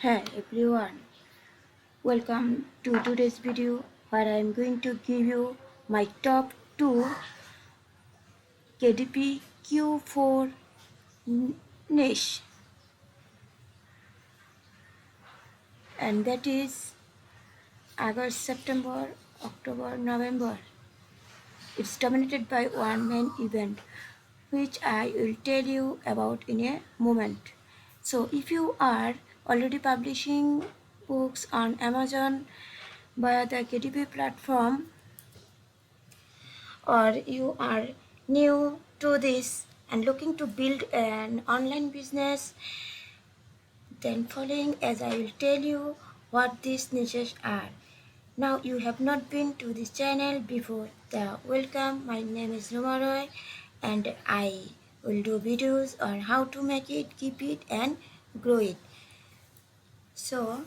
Hey everyone, welcome to today's video where I am going to give you my top 2 KDP Q4 niche, and that is August, September, October, November. It's dominated by one main event which I will tell you about in a moment. So if you are already publishing books on Amazon via the KDP platform, or you are new to this and looking to build an online business, then following as I will tell you what these niches are. Now you have not been to this channel before, welcome. My name is Romaroy and I will do videos on how to make it, keep it and grow it. So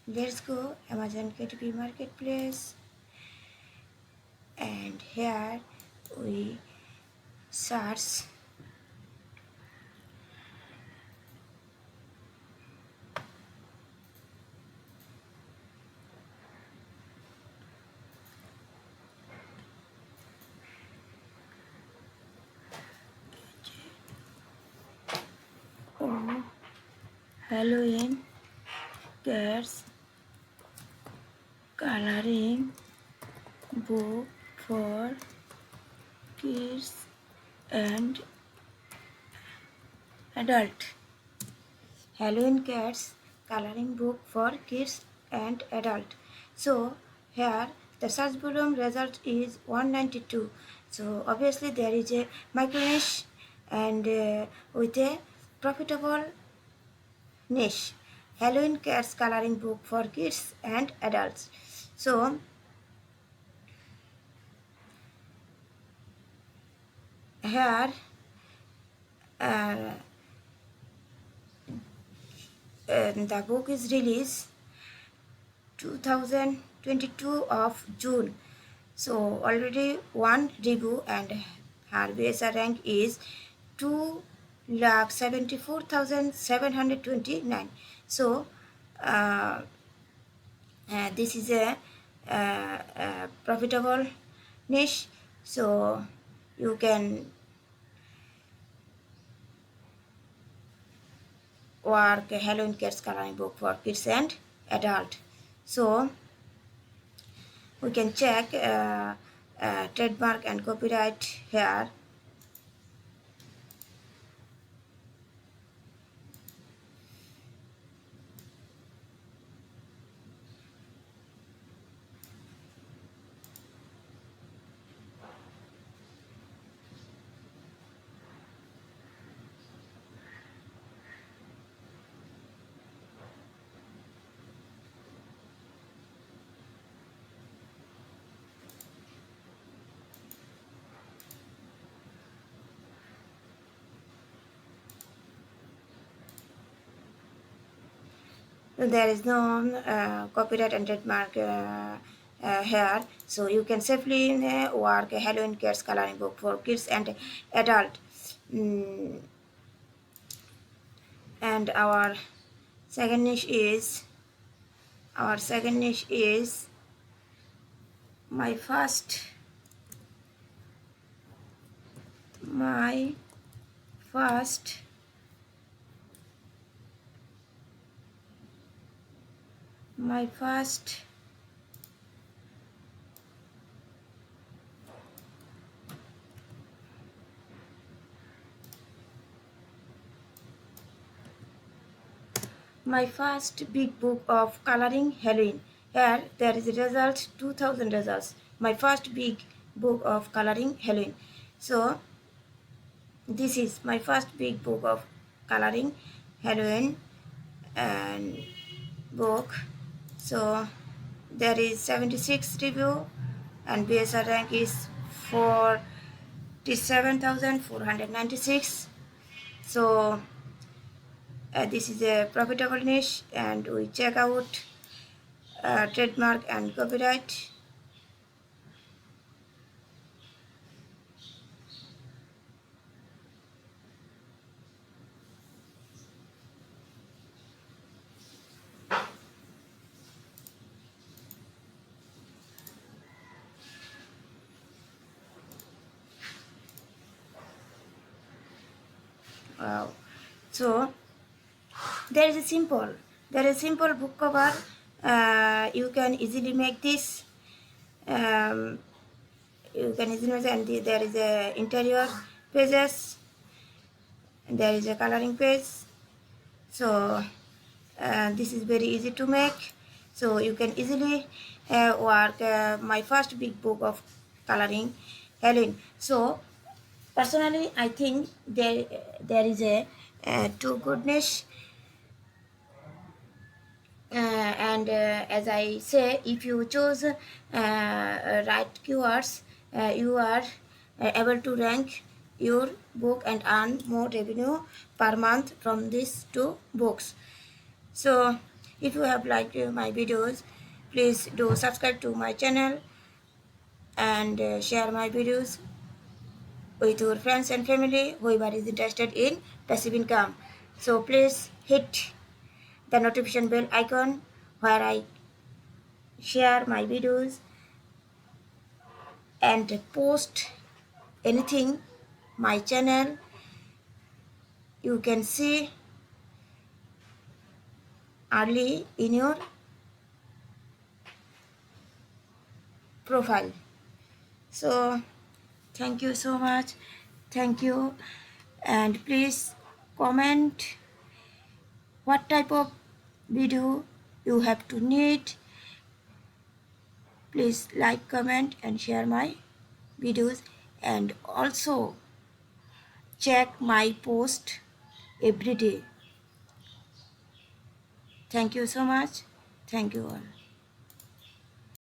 let's go Amazon KDP Marketplace, and here we search oh, Halloween cats coloring book for kids and adult. Halloween cats coloring book for kids and adult. So here the search volume result is 192. So obviously there is a micro niche and with a profitable niche. Halloween cats coloring book for kids and adults. So here uh, the book is released 2022 of June. So already one review and her BSR rank is 2,74,729. So uh, this is a profitable niche. So you can work a Halloween Cats coloring book for kids and adult. So we can check trademark and copyright here. There is no copyright and trademark here, so you can safely work a Halloween Cats coloring book for kids and adult. Mm, and second niche is our second niche is my first my first my first my first big book of coloring Halloween. Here there is a result 2000 results. My first big book of coloring Halloween. So this is my first big book of coloring Halloween and book. So there is 76 review and BSR rank is 47,496. So this is a profitable niche, and we check out trademark and copyright. So there is a simple book cover. You can easily make this. Um, you can easily make, and there is a interior pages. And there is a coloring page. So this is very easy to make. So you can easily work my first big book of coloring, Helen. So personally, I think there is a too goodness. And as I say, if you choose right keywords, you are able to rank your book and earn more revenue per month from these two books. So if you have liked my videos, please do subscribe to my channel and share my videos with your friends and family whoever is interested in passive income. So please hit the notification bell icon where I share my videos and post anything my channel. You can see early in your profile. So thank you so much. Thank you, and please comment what type of video you have to need. Please like, comment and share my videos, and also check my post every day. Thank you so much. Thank you all.